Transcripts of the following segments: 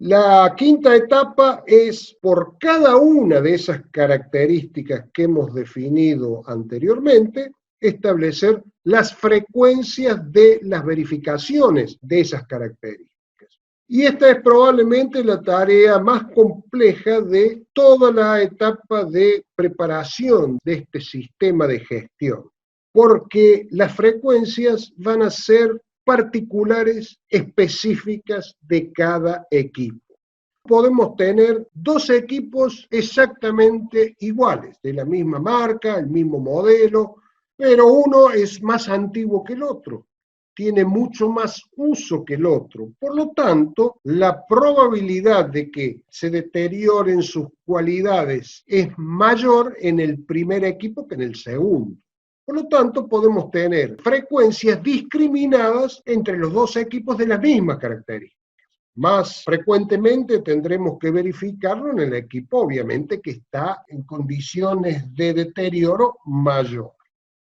La quinta etapa es, por cada una de esas características que hemos definido anteriormente, establecer las frecuencias de las verificaciones de esas características. Y esta es probablemente la tarea más compleja de toda la etapa de preparación de este sistema de gestión, porque las frecuencias van a ser particulares, específicas de cada equipo. Podemos tener dos equipos exactamente iguales, de la misma marca, el mismo modelo, pero uno es más antiguo que el otro, tiene mucho más uso que el otro. Por lo tanto, la probabilidad de que se deterioren sus cualidades es mayor en el primer equipo que en el segundo. Por lo tanto, podemos tener frecuencias discriminadas entre los dos equipos de las mismas características. Más frecuentemente tendremos que verificarlo en el equipo, obviamente, que está en condiciones de deterioro mayor.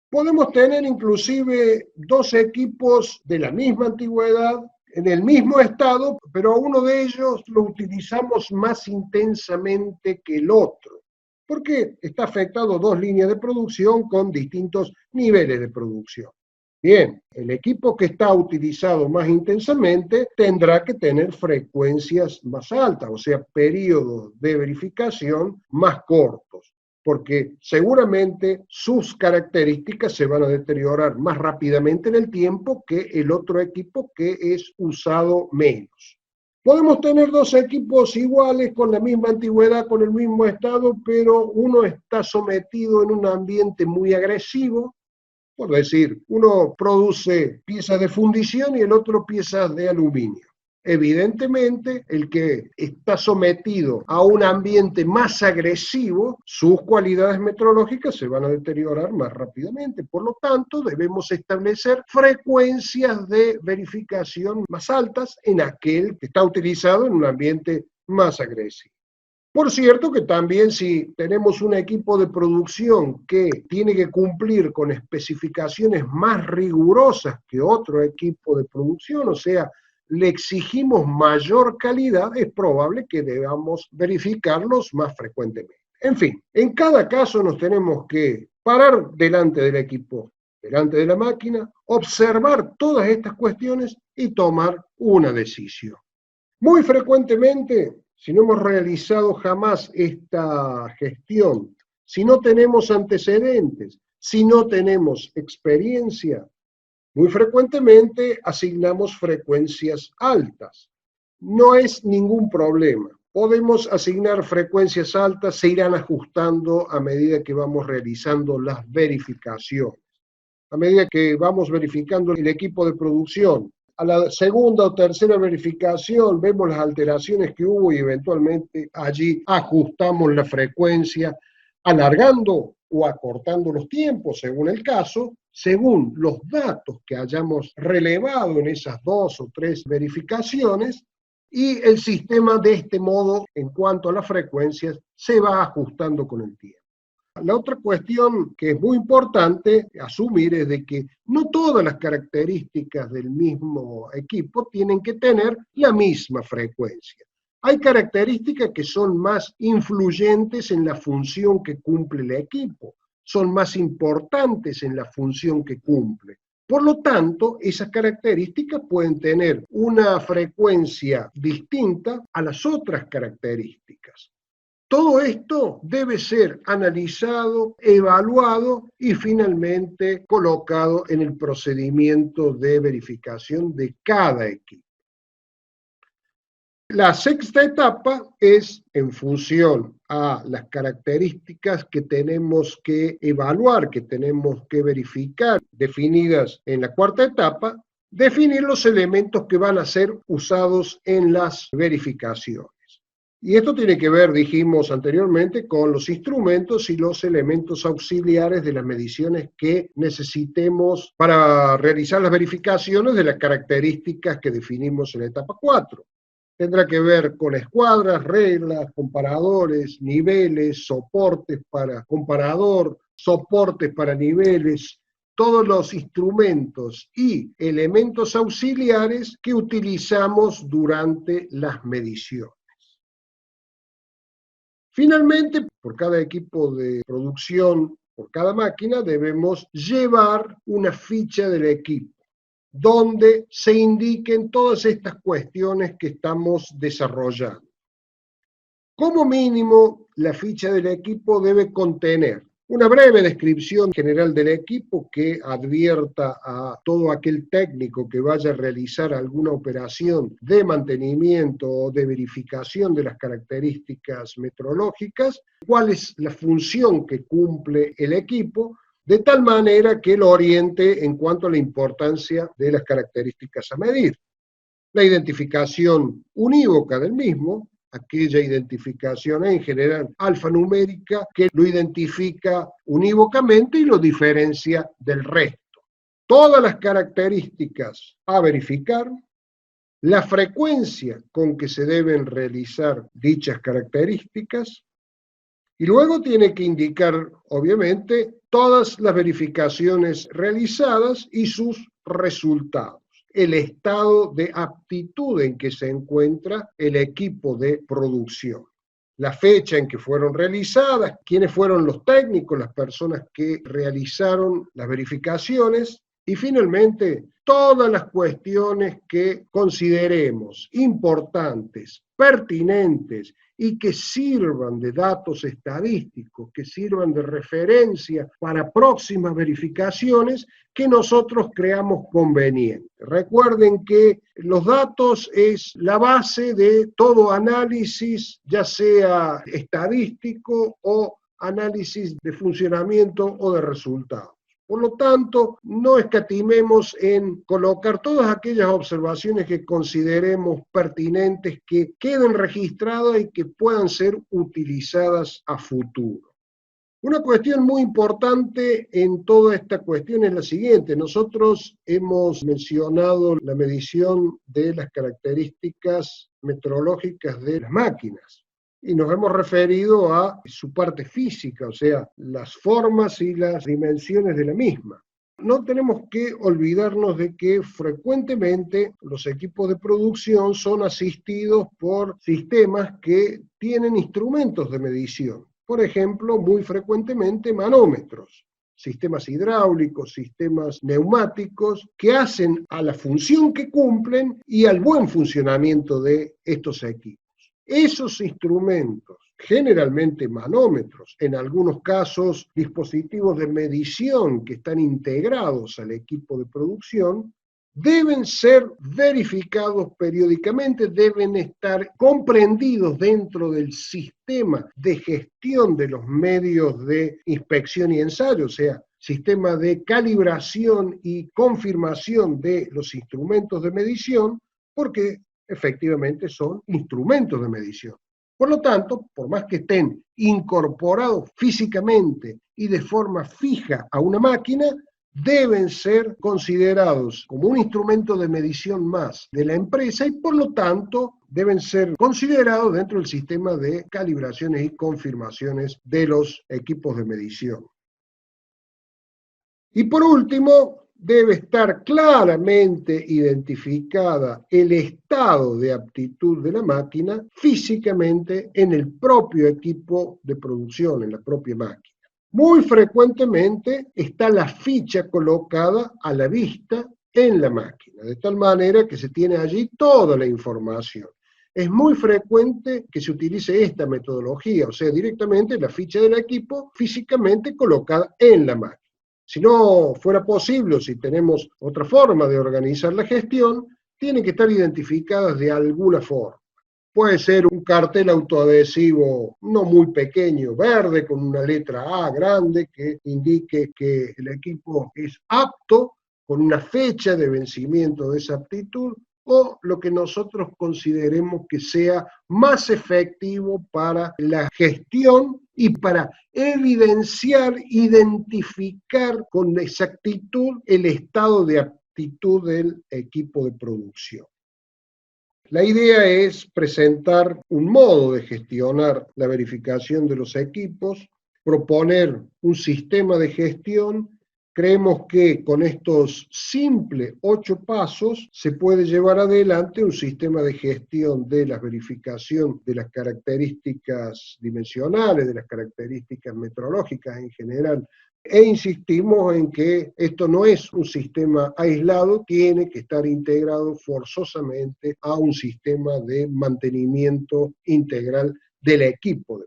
Podemos tener inclusive dos equipos de la misma antigüedad, en el mismo estado, pero uno de ellos lo utilizamos más intensamente que el otro, porque está afectado dos líneas de producción con distintos niveles de producción. Bien, el equipo que está utilizado más intensamente tendrá que tener frecuencias más altas, o sea, periodos de verificación más cortos, porque seguramente sus características se van a deteriorar más rápidamente en el tiempo que el otro equipo que es usado menos. Podemos tener dos equipos iguales, con la misma antigüedad, con el mismo estado, pero uno está sometido en un ambiente muy agresivo. Por decir, uno produce piezas de fundición y el otro piezas de aluminio. Evidentemente, el que está sometido a un ambiente más agresivo, sus cualidades metrológicas se van a deteriorar más rápidamente. Por lo tanto, debemos establecer frecuencias de verificación más altas en aquel que está utilizado en un ambiente más agresivo. Por cierto que también si tenemos un equipo de producción que tiene que cumplir con especificaciones más rigurosas que otro equipo de producción, o sea, le exigimos mayor calidad, es probable que debamos verificarlos más frecuentemente. En fin, en cada caso nos tenemos que parar delante del equipo, delante de la máquina, observar todas estas cuestiones y tomar una decisión. Muy frecuentemente, si no hemos realizado jamás esta gestión, si no tenemos antecedentes, si no tenemos experiencia, muy frecuentemente asignamos frecuencias altas. No es ningún problema. Podemos asignar frecuencias altas, se irán ajustando a medida que vamos realizando las verificaciones. A medida que vamos verificando el equipo de producción, a la segunda o tercera verificación vemos las alteraciones que hubo y eventualmente allí ajustamos la frecuencia, alargando o acortando los tiempos según el caso, según los datos que hayamos relevado en esas dos o tres verificaciones, y el sistema de este modo, en cuanto a las frecuencias, se va ajustando con el tiempo. La otra cuestión que es muy importante asumir es de que no todas las características del mismo equipo tienen que tener la misma frecuencia. Hay características que son más influyentes en la función que cumple el equipo, son más importantes en la función que cumple. Por lo tanto, esas características pueden tener una frecuencia distinta a las otras características. Todo esto debe ser analizado, evaluado y finalmente colocado en el procedimiento de verificación de cada equipo. La sexta etapa es en función a las características que tenemos que evaluar, que tenemos que verificar, definidas en la cuarta etapa, definir los elementos que van a ser usados en las verificaciones. Y esto tiene que ver, dijimos anteriormente, con los instrumentos y los elementos auxiliares de las mediciones que necesitemos para realizar las verificaciones de las características que definimos en la etapa 4. Tendrá que ver con escuadras, reglas, comparadores, niveles, soportes para comparador, soportes para niveles, todos los instrumentos y elementos auxiliares que utilizamos durante las mediciones. Finalmente, por cada equipo de producción, por cada máquina, debemos llevar una ficha del equipo, donde se indiquen todas estas cuestiones que estamos desarrollando. Como mínimo, la ficha del equipo debe contener una breve descripción general del equipo que advierta a todo aquel técnico que vaya a realizar alguna operación de mantenimiento o de verificación de las características metrológicas, cuál es la función que cumple el equipo, de tal manera que lo oriente en cuanto a la importancia de las características a medir. La identificación unívoca del mismo, aquella identificación en general alfanumérica que lo identifica unívocamente y lo diferencia del resto. Todas las características a verificar, la frecuencia con que se deben realizar dichas características, y luego tiene que indicar, obviamente, todas las verificaciones realizadas y sus resultados, el estado de aptitud en que se encuentra el equipo de producción, la fecha en que fueron realizadas, quiénes fueron los técnicos, las personas que realizaron las verificaciones, y finalmente todas las cuestiones que consideremos importantes, pertinentes y que sirvan de datos estadísticos, que sirvan de referencia para próximas verificaciones que nosotros creamos convenientes. Recuerden que los datos es la base de todo análisis, ya sea estadístico o análisis de funcionamiento o de resultados. Por lo tanto, no escatimemos en colocar todas aquellas observaciones que consideremos pertinentes, que queden registradas y que puedan ser utilizadas a futuro. Una cuestión muy importante en toda esta cuestión es la siguiente. Nosotros hemos mencionado la medición de las características metrológicas de las máquinas y nos hemos referido a su parte física, o sea, las formas y las dimensiones de la misma. No tenemos que olvidarnos de que frecuentemente los equipos de producción son asistidos por sistemas que tienen instrumentos de medición. Por ejemplo, muy frecuentemente manómetros, sistemas hidráulicos, sistemas neumáticos, que hacen a la función que cumplen y al buen funcionamiento de estos equipos. Esos instrumentos, generalmente manómetros, en algunos casos dispositivos de medición que están integrados al equipo de producción, deben ser verificados periódicamente, deben estar comprendidos dentro del sistema de gestión de los medios de inspección y ensayo, o sea, sistema de calibración y confirmación de los instrumentos de medición, porque efectivamente son instrumentos de medición. Por lo tanto, por más que estén incorporados físicamente y de forma fija a una máquina, deben ser considerados como un instrumento de medición más de la empresa y por lo tanto deben ser considerados dentro del sistema de calibraciones y confirmaciones de los equipos de medición. Y por último, debe estar claramente identificada el estado de aptitud de la máquina físicamente en el propio equipo de producción, en la propia máquina. Muy frecuentemente está la ficha colocada a la vista en la máquina, de tal manera que se tiene allí toda la información. Es muy frecuente que se utilice esta metodología, o sea, directamente la ficha del equipo físicamente colocada en la máquina. Si no fuera posible, o si tenemos otra forma de organizar la gestión, tienen que estar identificadas de alguna forma. Puede ser un cartel autoadhesivo no muy pequeño, verde, con una letra A grande que indique que el equipo es apto, con una fecha de vencimiento de esa aptitud, o lo que nosotros consideremos que sea más efectivo para la gestión y para evidenciar, identificar con exactitud el estado de aptitud del equipo de producción. La idea es presentar un modo de gestionar la verificación de los equipos, proponer un sistema de gestión Creemos que con estos simples 8 pasos se puede llevar adelante un sistema de gestión de la verificación de las características dimensionales, de las características metrológicas en general. E insistimos en que esto no es un sistema aislado, tiene que estar integrado forzosamente a un sistema de mantenimiento integral del equipo de